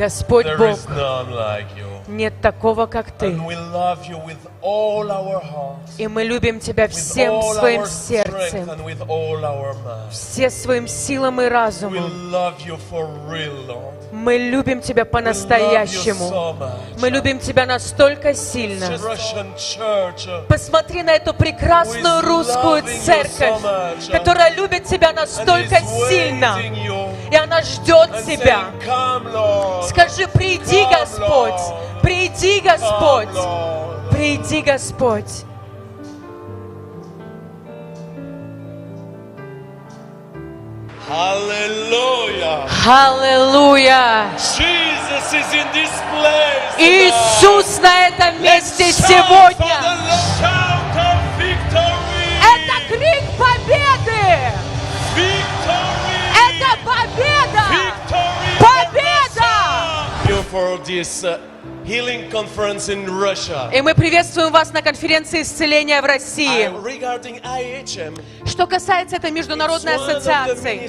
Господь There Бог, is none like you. нет такого, как Ты. And we love you with all our hearts, И мы любим Тебя with всем all своим our strength, сердцем, and with all our mind. все своим силам и We разумом. love you for real, Lord. Мы любим Тебя We love you по-настоящему. so much. Мы любим Тебя настолько сильно. Just Russian church, Посмотри на эту прекрасную русскую церковь, которая любит Тебя настолько сильно, и она ждет Тебя. Скажи, приди, Господь, приди, Господь, приди, Господь. Hallelujah. Аллилуйя! Jesus is in this place. Иисус на этом месте сегодня. Это крик победы! Это победа! Победа! For this healing conference in Russia. И мы приветствуем вас на конференции исцеления в России. Regarding IHM, Что касается этой международной ассоциации,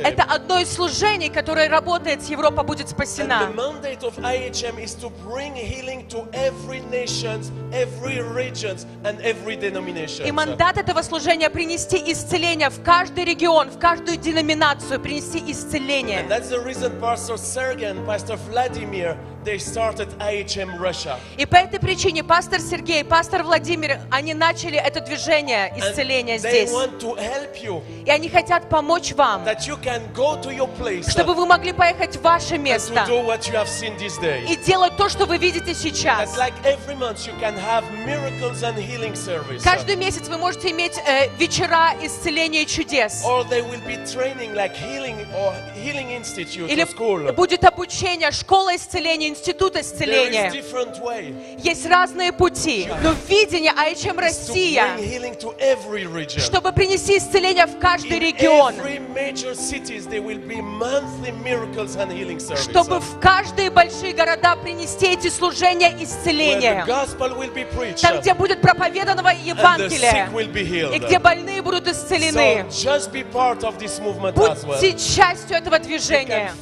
это это одно из служений, которое работает, Европа будет спасена. И мандат этого служения — принести исцеление в каждый регион, в каждую деноминацию, принести исцеление. И по этой причине пастор Сергей, пастор Владимир, они начали это движение исцеления здесь. И они хотят помочь вам, чтобы вы могли поехать в ваше место и делать то, что вы видите сейчас. Каждый месяц вы можете иметь вечера исцеления и чудес. Или будет обучение, школа исцеления, институт исцеления. Есть разные пути. Но видение IHM Россия, чтобы принести исцеление в каждый регион, чтобы в каждые большие города принести эти служения исцеления. Там, где будет проповедано Евангелие, и где больные будут исцелены. Будьте частью этого движения.